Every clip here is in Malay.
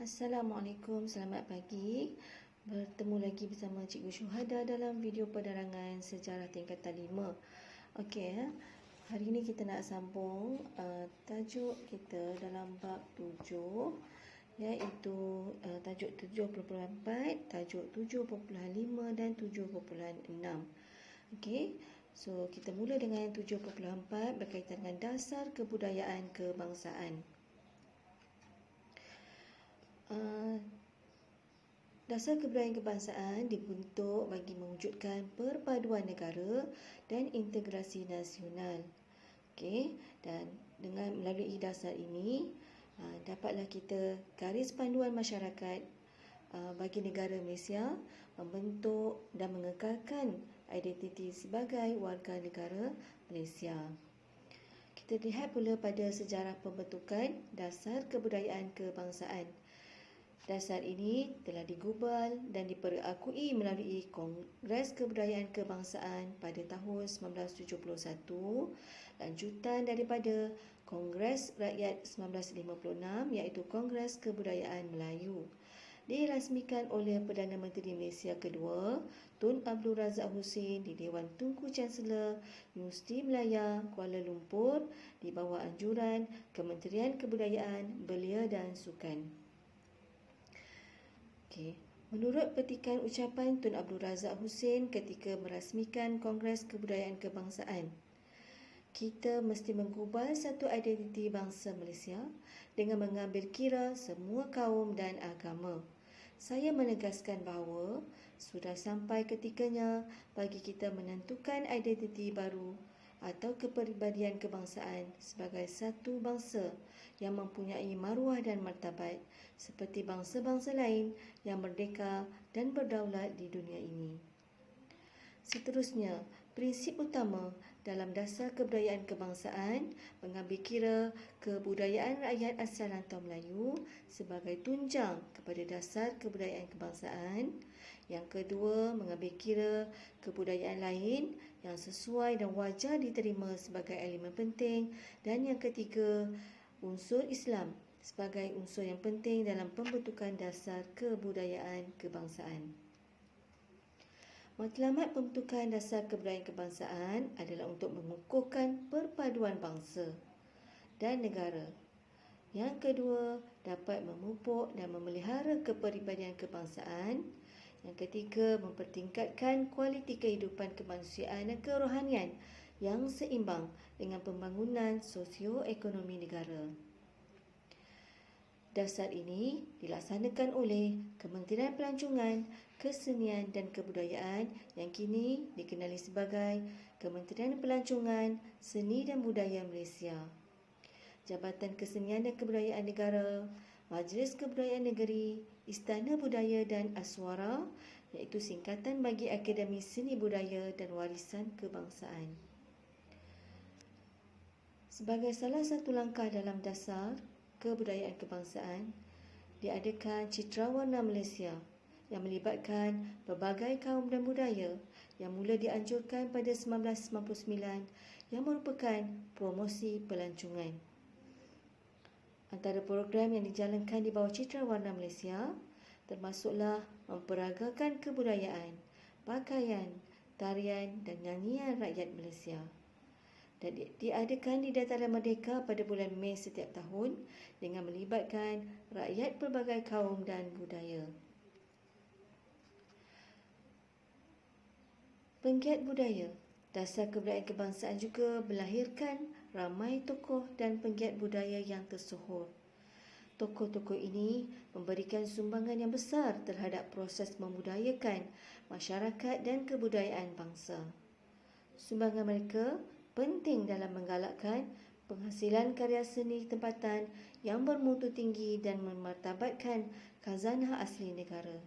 Assalamualaikum, selamat pagi. Bertemu lagi bersama Cikgu Syuhada dalam video penerangan sejarah tingkatan 5. Okey, hari ini kita nak sambung tajuk kita dalam bab 7, iaitu tajuk 7.4, tajuk 7.5 dan 7.6. Okey, so kita mula dengan 7.4 berkaitan dengan dasar kebudayaan kebangsaan. Dasar kebudayaan kebangsaan dibentuk bagi mewujudkan perpaduan negara dan integrasi nasional. Okey, dan dengan melalui dasar ini dapatlah kita garis panduan masyarakat bagi negara Malaysia membentuk dan mengekalkan identiti sebagai warga negara Malaysia. Kita lihat pula pada sejarah pembentukan dasar kebudayaan kebangsaan. Dasar ini telah digubal dan diperakui melalui Kongres Kebudayaan Kebangsaan pada tahun 1971, lanjutan daripada Kongres Rakyat 1956 iaitu Kongres Kebudayaan Melayu. Dirasmikan oleh Perdana Menteri Malaysia kedua, Tun Abdul Razak Husin di Dewan Tunku Chancellor Universiti Malaya, Kuala Lumpur di bawah anjuran Kementerian Kebudayaan, Belia dan Sukan. Okay. Menurut petikan ucapan Tun Abdul Razak Husin ketika merasmikan Kongres Kebudayaan Kebangsaan, kita mesti menggubal satu identiti bangsa Malaysia dengan mengambil kira semua kaum dan agama. Saya menegaskan bahawa sudah sampai ketikanya bagi kita menentukan identiti baru atau kepribadian kebangsaan sebagai satu bangsa yang mempunyai maruah dan martabat seperti bangsa-bangsa lain yang merdeka dan berdaulat di dunia ini. Seterusnya, prinsip utama dalam dasar kebudayaan kebangsaan mengambil kira kebudayaan rakyat asal rantau Melayu sebagai tunjang kepada dasar kebudayaan kebangsaan. Yang kedua, mengambil kira kebudayaan lain yang sesuai dan wajar diterima sebagai elemen penting. Dan yang ketiga, unsur Islam sebagai unsur yang penting dalam pembentukan dasar kebudayaan kebangsaan. Matlamat pembentukan dasar kebudayaan kebangsaan adalah untuk mengukuhkan perpaduan bangsa dan negara. Yang kedua, dapat memupuk dan memelihara kepribadian kebangsaan. Yang ketiga, mempertingkatkan kualiti kehidupan kemanusiaan dan kerohanian yang seimbang dengan pembangunan sosioekonomi negara. Dasar ini dilaksanakan oleh Kementerian Pelancongan, Kesenian dan Kebudayaan yang kini dikenali sebagai Kementerian Pelancongan, Seni dan Budaya Malaysia. Jabatan Kesenian dan Kebudayaan Negara, Majlis Kebudayaan Negeri, Istana Budaya dan Aswara, iaitu singkatan bagi Akademi Seni Budaya dan Warisan Kebangsaan. Sebagai salah satu langkah dalam dasar kebudayaan kebangsaan, diadakan Citra Warna Malaysia yang melibatkan berbagai kaum dan budaya yang mula dianjurkan pada 1999 yang merupakan promosi pelancongan. Antara program yang dijalankan di bawah Citra Warna Malaysia termasuklah memperagakan kebudayaan, pakaian, tarian dan nyanyian rakyat Malaysia. Dan diadakan di Dataran Merdeka pada bulan Mei setiap tahun dengan melibatkan rakyat pelbagai kaum dan budaya. Penggiat budaya, dasar kebudayaan kebangsaan juga melahirkan ramai tokoh dan penggiat budaya yang tersohor. Tokoh-tokoh ini memberikan sumbangan yang besar terhadap proses membudayakan masyarakat dan kebudayaan bangsa. Sumbangan mereka penting dalam menggalakkan penghasilan karya seni tempatan yang bermutu tinggi dan memartabatkan khazanah asli negara.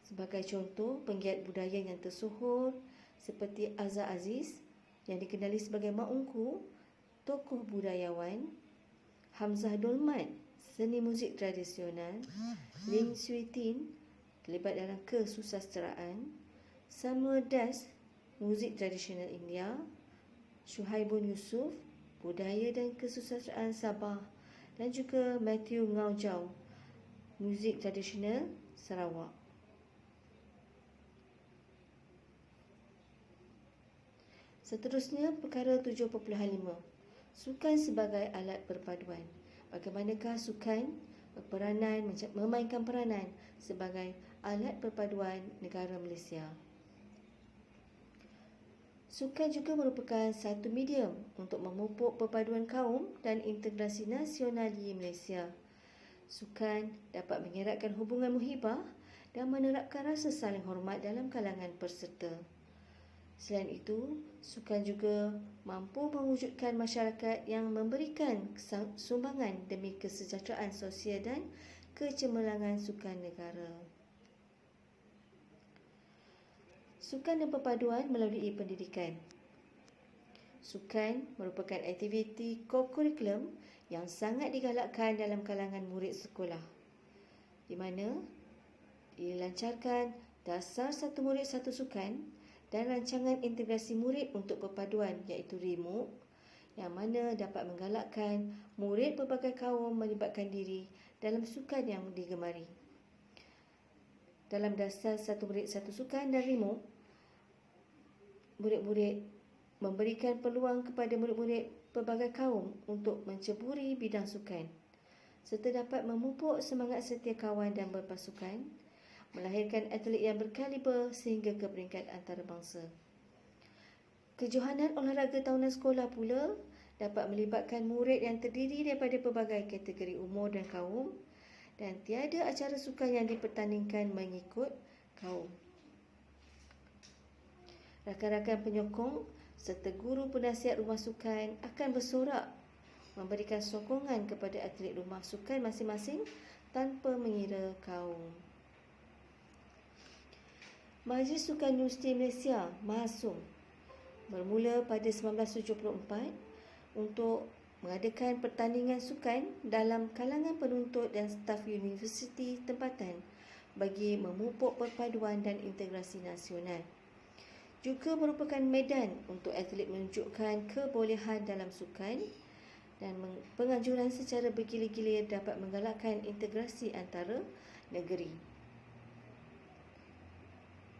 Sebagai contoh, penggiat budaya yang tersohor seperti Azhar Aziz yang dikenali sebagai Mak Ungku, tokoh budayawan, Hamzah Dolmat, seni muzik tradisional, Lim Swee Tin, terlibat dalam kesusasteraan, Samuel Das, muzik tradisional India, Syuhaibun Yusof, budaya dan kesusasteraan Sabah, dan juga Matthew Ngau Jau, muzik tradisional Sarawak. Seterusnya, perkara 7.5. Sukan sebagai alat perpaduan. Bagaimanakah sukan memainkan peranan sebagai alat perpaduan negara Malaysia? Sukan juga merupakan satu medium untuk memupuk perpaduan kaum dan integrasi nasional di Malaysia. Sukan dapat mengeratkan hubungan muhibah dan menerapkan rasa saling hormat dalam kalangan peserta. Selain itu, sukan juga mampu mewujudkan masyarakat yang memberikan sumbangan demi kesejahteraan sosial dan kecemerlangan sukan negara. Sukan dan perpaduan melalui pendidikan. Sukan merupakan aktiviti co-curriculum yang sangat digalakkan dalam kalangan murid sekolah, di mana dilancarkan dasar satu murid satu sukan dan rancangan integrasi murid untuk perpaduan iaitu RIMUK, yang mana dapat menggalakkan murid pelbagai kaum melibatkan diri dalam sukan yang digemari. Dalam dasar satu murid satu sukan dan RIMUK, murid-murid memberikan peluang kepada murid-murid pelbagai kaum untuk menceburi bidang sukan, serta dapat memupuk semangat setia kawan dan berpasukan, melahirkan atlet yang berkaliber sehingga ke peringkat antarabangsa. Kejohanan olahraga tahunan sekolah pula dapat melibatkan murid yang terdiri daripada pelbagai kategori umur dan kaum, dan tiada acara sukan yang dipertandingkan mengikut kaum. Rakan-rakan penyokong serta guru penasihat rumah sukan akan bersorak memberikan sokongan kepada atlet rumah sukan masing-masing tanpa mengira kaum. Majlis Sukan Universiti Malaysia (MASUM) bermula pada 1974 untuk mengadakan pertandingan sukan dalam kalangan penuntut dan staf universiti tempatan bagi memupuk perpaduan dan integrasi nasional. Juga merupakan medan untuk atlet menunjukkan kebolehan dalam sukan, dan penganjuran secara bergila-gila dapat menggalakkan integrasi antara negeri.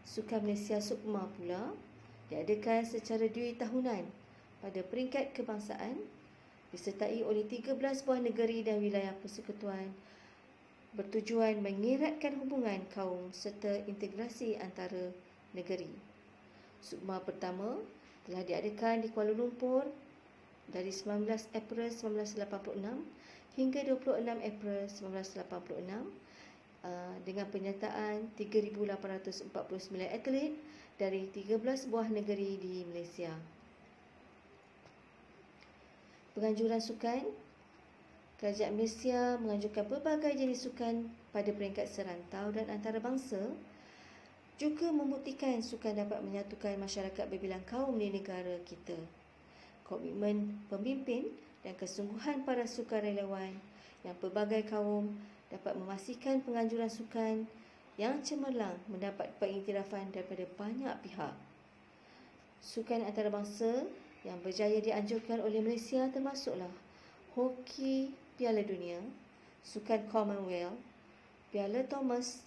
Sukan Malaysia Sukma pula diadakan secara dui tahunan pada peringkat kebangsaan, disertai oleh 13 buah negeri dan wilayah persekutuan, bertujuan mengeratkan hubungan kaum serta integrasi antara negeri. Sukma pertama telah diadakan di Kuala Lumpur dari 19 April 1986 hingga 26 April 1986 dengan penyertaan 3,849 atlet dari 13 buah negeri di Malaysia. Penganjuran sukan, Kerajaan Malaysia menganjurkan pelbagai jenis sukan pada peringkat serantau dan antarabangsa, juga membuktikan sukan dapat menyatukan masyarakat berbilang kaum di negara kita. Komitmen pemimpin dan kesungguhan para sukarelawan yang pelbagai kaum dapat memastikan penganjuran sukan yang cemerlang mendapat pengiktirafan daripada banyak pihak. Sukan antarabangsa yang berjaya dianjurkan oleh Malaysia termasuklah Hoki Piala Dunia, Sukan Commonwealth, Piala Thomas,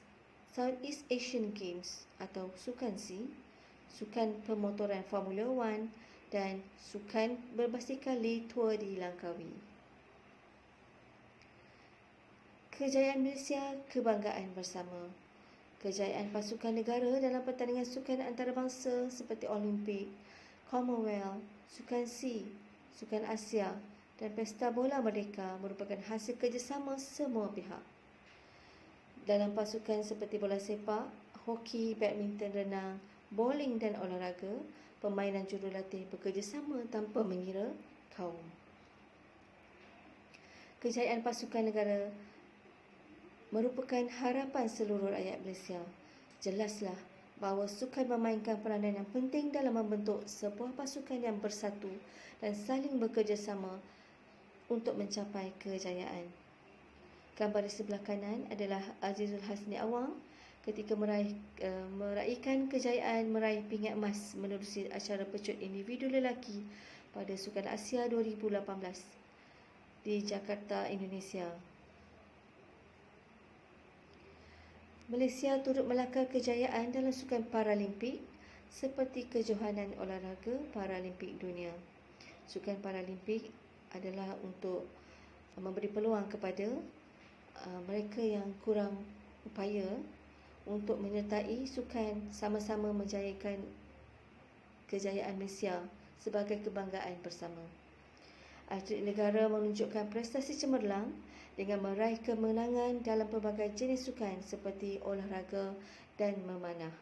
Southeast Asian Games atau Sukan SEA, Sukan Pemotoran Formula 1 dan Sukan Berbasikal Tour di Langkawi. Kejayaan Malaysia, kebanggaan bersama. Kejayaan pasukan negara dalam pertandingan sukan antarabangsa seperti Olimpik, Commonwealth, Sukan SEA, Sukan Asia dan Pesta Bola Merdeka merupakan hasil kerjasama semua pihak. Dalam pasukan seperti bola sepak, hoki, badminton, renang, bowling dan olahraga, pemain dan jurulatih bekerjasama tanpa mengira kaum. Kejayaan pasukan negara merupakan harapan seluruh rakyat Malaysia. Jelaslah bahawa sukan memainkan peranan yang penting dalam membentuk sebuah pasukan yang bersatu dan saling bekerjasama untuk mencapai kejayaan. Gambar di sebelah kanan adalah Azizul Hasni Awang ketika meraihkan kejayaan meraih pingat emas menerusi acara pecut individu lelaki pada Sukan Asia 2018 di Jakarta, Indonesia. Malaysia turut melakar kejayaan dalam sukan Paralimpik seperti kejohanan olahraga Paralimpik dunia. Sukan Paralimpik adalah untuk memberi peluang kepada mereka yang kurang upaya untuk menyertai sukan sama-sama menjayakan kejayaan Malaysia sebagai kebanggaan bersama. Atlet negara menunjukkan prestasi cemerlang dengan meraih kemenangan dalam pelbagai jenis sukan seperti olahraga dan memanah.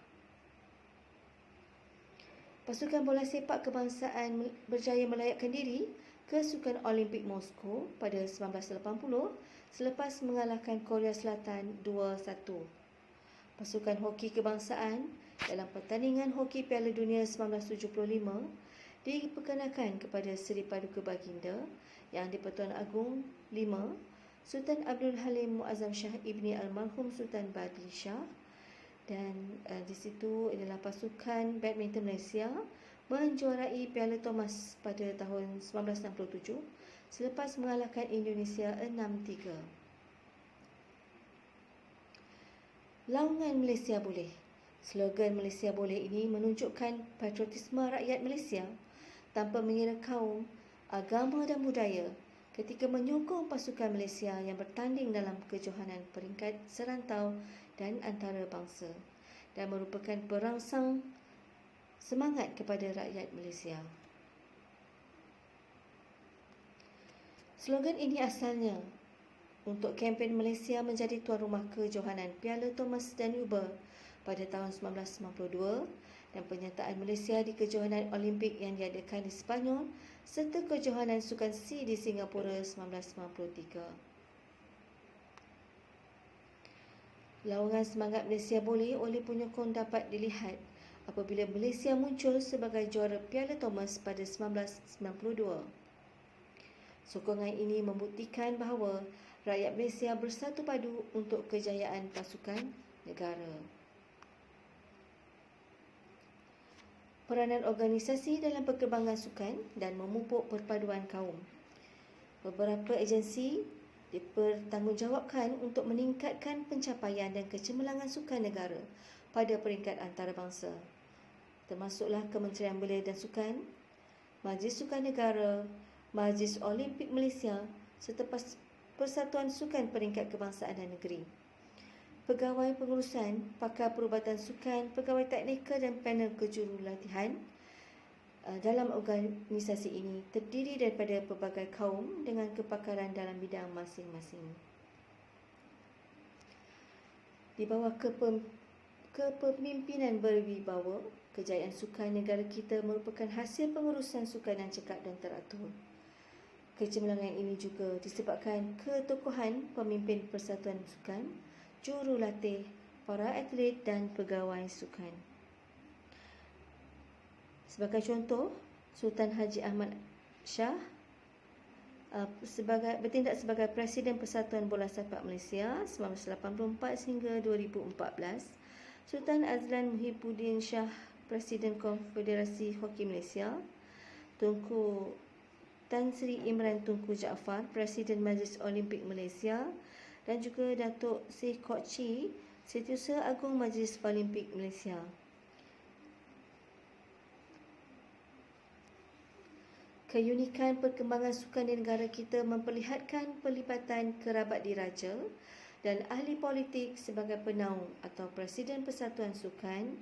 Pasukan bola sepak kebangsaan berjaya melayakkan diri ke Sukan Olimpik Moskow pada 1980 selepas mengalahkan Korea Selatan 2-1. Pasukan hoki kebangsaan dalam pertandingan hoki Piala Dunia 1975 diperkenalkan kepada Seri Paduka Baginda yang di-Pertuan Agong 5 Sultan Abdul Halim Muazzam Shah Ibni Almarhum Sultan Badli Shah, dan di situ adalah pasukan badminton Malaysia menjuarai Piala Thomas pada tahun 1967 selepas mengalahkan Indonesia 6-3. Laungan Malaysia Boleh. Slogan Malaysia Boleh ini menunjukkan patriotisme rakyat Malaysia tanpa mengira kaum, agama dan budaya ketika menyokong pasukan Malaysia yang bertanding dalam kejohanan peringkat serantau dan antarabangsa dan merupakan perangsang semangat kepada rakyat Malaysia. Slogan ini asalnya untuk kempen Malaysia menjadi tuan rumah kejohanan Piala Thomas dan Uber pada tahun 1992 dan penyertaan Malaysia di kejohanan Olimpik yang diadakan di Sepanyol serta kejohanan Sukan C di Singapura 1993. Laungan semangat Malaysia Boleh oleh penyokong dapat dilihat apabila Malaysia muncul sebagai juara Piala Thomas pada 1992. Sokongan ini membuktikan bahawa rakyat Malaysia bersatu padu untuk kejayaan pasukan negara. Peranan organisasi dalam perkembangan sukan dan memupuk perpaduan kaum. Beberapa agensi dipertanggungjawabkan untuk meningkatkan pencapaian dan kecemerlangan sukan negara pada peringkat antarabangsa, termasuklah Kementerian Belia dan Sukan, Majlis Sukan Negara, Majlis Olimpik Malaysia serta Persatuan Sukan Peringkat Kebangsaan dan Negeri. Pegawai pengurusan, pakar perubatan sukan, pegawai teknikal dan panel kejurulatihan dalam organisasi ini terdiri daripada pelbagai kaum dengan kepakaran dalam bidang masing-masing. Di bawah kepemimpinan berwibawa, kejayaan sukan negara kita merupakan hasil pengurusan sukan yang cekap dan teratur. Kecemerlangan ini juga disebabkan ketokohan pemimpin Persatuan Sukan, jurulatih, para atlet dan pegawai sukan. Sebagai contoh, Sultan Haji Ahmad Shah bertindak sebagai Presiden Persatuan Bola Sepak Malaysia 1984 sehingga 2014. Sultan Azlan Muhibbuddin Shah, Presiden Konfederasi Hoki Malaysia. Tunku Tan Sri Imran Tunku Jaafar, Presiden Majlis Olimpik Malaysia, dan juga Datuk Seh Kok Chee, Setiausaha Agung Majlis Olimpik Malaysia. Keunikan perkembangan sukan di negara kita memperlihatkan pelibatan kerabat diraja dan ahli politik sebagai penaung atau Presiden Persatuan Sukan,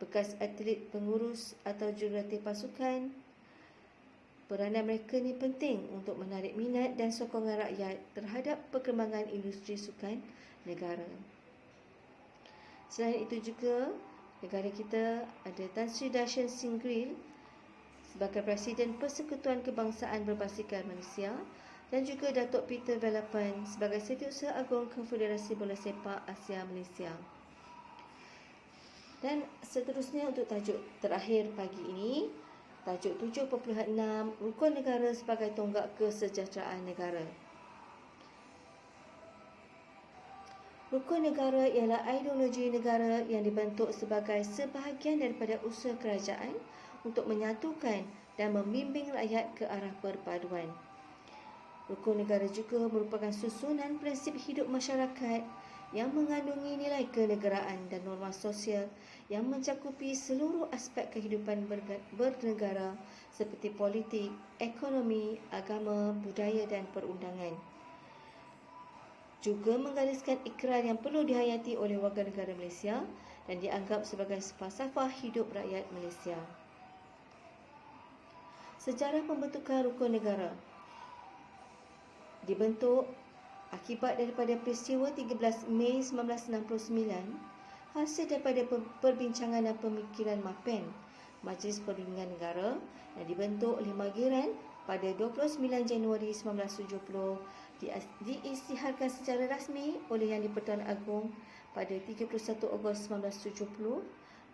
bekas atlet pengurus atau jurulatih pasukan. Peranan mereka ini penting untuk menarik minat dan sokongan rakyat terhadap perkembangan industri sukan negara. Selain itu juga, negara kita ada Tan Sri Dashan Singril sebagai Presiden Persekutuan Kebangsaan Berbasikal Malaysia dan juga Datuk Peter Velapan sebagai Setiausaha Agung Konfederasi Bola Sepak Asia Malaysia. Dan seterusnya untuk tajuk terakhir pagi ini, tajuk 7.6 Rukun Negara sebagai tonggak kesejahteraan negara. Rukun negara ialah ideologi negara yang dibentuk sebagai sebahagian daripada usaha kerajaan untuk menyatukan dan membimbing rakyat ke arah perpaduan. Rukun negara juga merupakan susunan prinsip hidup masyarakat yang mengandungi nilai kenegaraan dan norma sosial yang mencakupi seluruh aspek kehidupan bernegara seperti politik, ekonomi, agama, budaya dan perundangan. Juga menggariskan ikrar yang perlu dihayati oleh warga negara Malaysia dan dianggap sebagai falsafah hidup rakyat Malaysia. Sejarah pembentukan rukun negara dibentuk akibat daripada peristiwa 13 Mei 1969 hasil daripada perbincangan dan pemikiran MAPEN, Majlis Perundingan Negara, yang dibentuk oleh Margiran pada 29 Januari 1970, diisytiharkan secara rasmi oleh Yang di-Pertuan Agong pada 31 Ogos 1970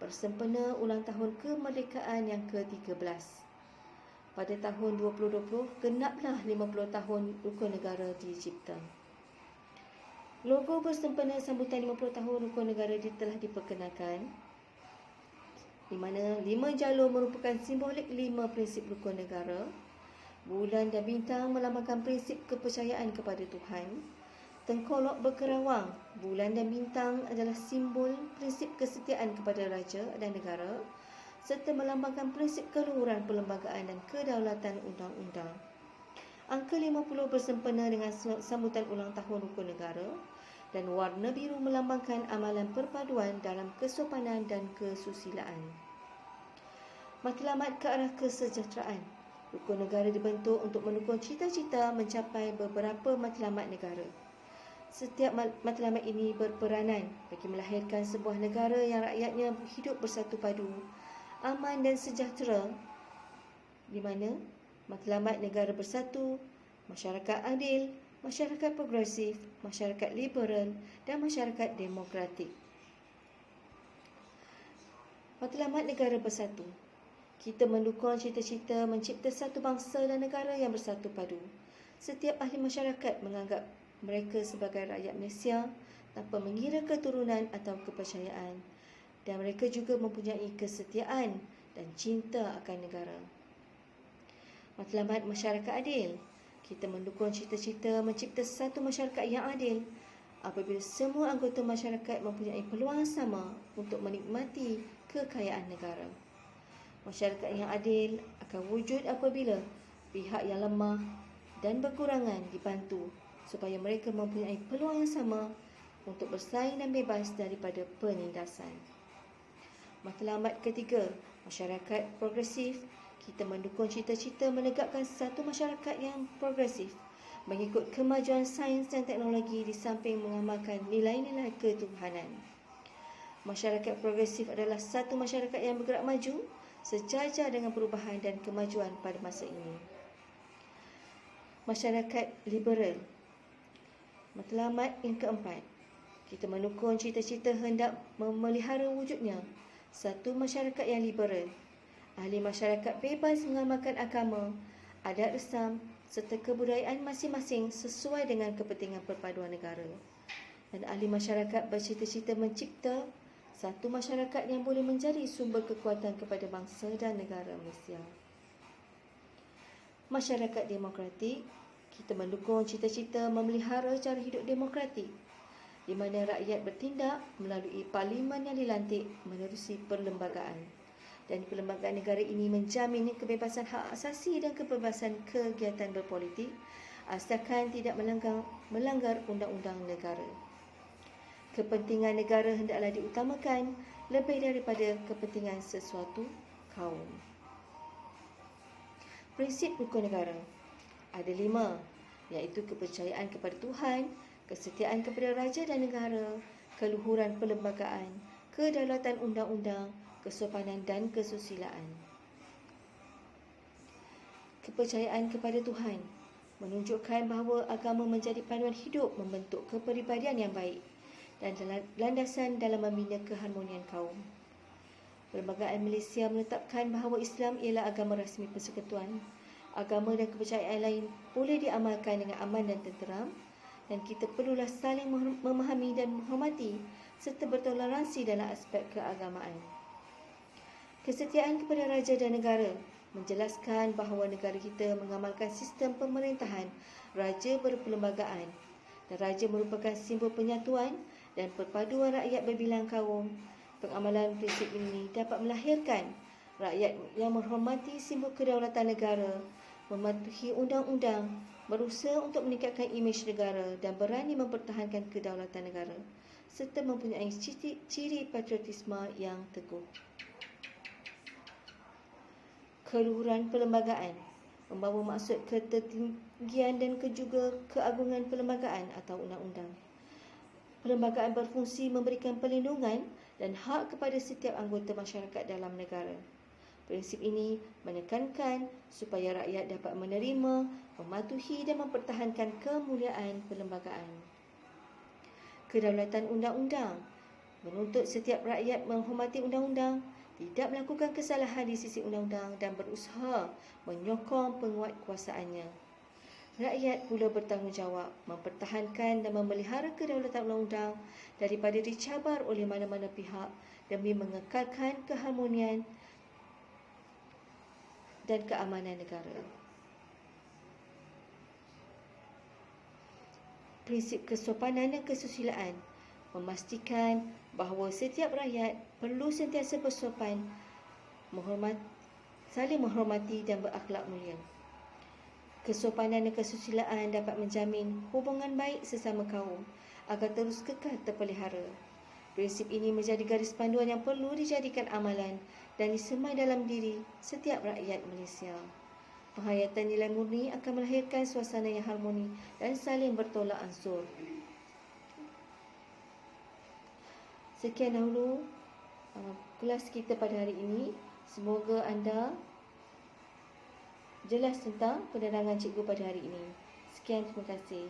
bersempena ulang tahun kemerdekaan yang ke-13. Pada tahun 2020, genaplah 50 tahun rukun negara dicipta. Logo bersempena sambutan 50 tahun rukun negara telah diperkenalkan, di mana 5 jalur merupakan simbolik 5 prinsip rukun negara. Bulan dan bintang melambangkan prinsip kepercayaan kepada Tuhan. Tengkolok berkerawang, bulan dan bintang adalah simbol prinsip kesetiaan kepada raja dan negara, serta melambangkan prinsip keluhuran perlembagaan dan kedaulatan undang-undang. Angka 50 bersempena dengan sambutan ulang tahun rukun negara, dan warna biru melambangkan amalan perpaduan dalam kesopanan dan kesusilaan. Matlamat ke arah kesejahteraan. Rukun negara dibentuk untuk mendukung cita-cita mencapai beberapa matlamat negara. Setiap matlamat ini berperanan bagi melahirkan sebuah negara yang rakyatnya hidup bersatu padu, aman dan sejahtera, di mana matlamat negara bersatu, masyarakat adil, masyarakat progresif, masyarakat liberal dan masyarakat demokratik. Matlamat negara bersatu. Kita mendukung cita-cita mencipta satu bangsa dan negara yang bersatu padu. Setiap ahli masyarakat menganggap mereka sebagai rakyat Malaysia tanpa mengira keturunan atau kepercayaan, dan mereka juga mempunyai kesetiaan dan cinta akan negara. Matlamat masyarakat adil. Kita mendukung cita-cita mencipta satu masyarakat yang adil apabila semua anggota masyarakat mempunyai peluang sama untuk menikmati kekayaan negara. Masyarakat yang adil akan wujud apabila pihak yang lemah dan berkurangan dibantu supaya mereka mempunyai peluang yang sama untuk bersaing dan bebas daripada penindasan. Matlamat ketiga, masyarakat progresif. Kita mendukung cita-cita menegakkan satu masyarakat yang progresif mengikut kemajuan sains dan teknologi di samping mengamalkan nilai-nilai ketuhanan. Masyarakat progresif adalah satu masyarakat yang bergerak maju sejajar dengan perubahan dan kemajuan pada masa ini. Masyarakat liberal. Matlamat yang keempat. Kita mendukung cita-cita hendak memelihara wujudnya satu masyarakat yang liberal. Ahli masyarakat bebas mengamalkan agama, adat resam serta kebudayaan masing-masing sesuai dengan kepentingan perpaduan negara. Dan ahli masyarakat bercita-cita mencipta satu masyarakat yang boleh menjadi sumber kekuatan kepada bangsa dan negara Malaysia. Masyarakat demokratik. Kita mendukung cita-cita memelihara cara hidup demokratik di mana rakyat bertindak melalui parlimen yang dilantik menerusi perlembagaan. Dan perlembagaan negara ini menjamin kebebasan hak asasi dan kebebasan kegiatan berpolitik asalkan tidak melanggar undang-undang negara. Kepentingan negara hendaklah diutamakan lebih daripada kepentingan sesuatu kaum. Prinsip rukun negara ada 5, iaitu kepercayaan kepada Tuhan, kesetiaan kepada raja dan negara, keluhuran perlembagaan, kedaulatan undang-undang, kesopanan dan kesusilaan. Kepercayaan kepada Tuhan menunjukkan bahawa agama menjadi panduan hidup membentuk kepribadian yang baik dan landasan dalam membina keharmonian kaum. Perlembagaan Malaysia menetapkan bahawa Islam ialah agama rasmi persekutuan. Agama dan kepercayaan lain boleh diamalkan dengan aman dan tenteram, dan kita perlulah saling memahami dan menghormati serta bertoleransi dalam aspek keagamaan. Kesetiaan kepada raja dan negara menjelaskan bahawa negara kita mengamalkan sistem pemerintahan raja berperlembagaan, dan raja merupakan simbol penyatuan dan perpaduan rakyat berbilang kaum. Pengamalan prinsip ini dapat melahirkan rakyat yang menghormati simbol kedaulatan negara, mematuhi undang-undang, berusaha untuk meningkatkan imej negara dan berani mempertahankan kedaulatan negara, serta mempunyai ciri patriotisme yang teguh. Keluhuran perlembagaan membawa maksud ketertinggian dan juga keagungan perlembagaan atau undang-undang. Perlembagaan berfungsi memberikan perlindungan dan hak kepada setiap anggota masyarakat dalam negara. Prinsip ini menekankan supaya rakyat dapat menerima, mematuhi dan mempertahankan kemuliaan perlembagaan. Kedaulatan undang-undang menuntut setiap rakyat menghormati undang-undang, tidak melakukan kesalahan di sisi undang-undang dan berusaha menyokong penguatkuasaannya. Rakyat pula bertanggungjawab mempertahankan dan memelihara kedaulatan undang-undang daripada dicabar oleh mana-mana pihak demi mengekalkan keharmonian dan keamanan negara. Prinsip kesopanan dan kesusilaan memastikan bahawa setiap rakyat perlu sentiasa bersopan, saling menghormati dan berakhlak mulia. Kesopanan dan kesusilaan dapat menjamin hubungan baik sesama kaum agar terus kekal terpelihara. Prinsip ini menjadi garis panduan yang perlu dijadikan amalan dan disemai dalam diri setiap rakyat Malaysia. Penghayatan nilai murni akan melahirkan suasana yang harmoni dan saling bertolak ansur. Sekian dahulu kelas kita pada hari ini. Semoga anda jelas tentang penerangan cikgu pada hari ini. Sekian, terima kasih.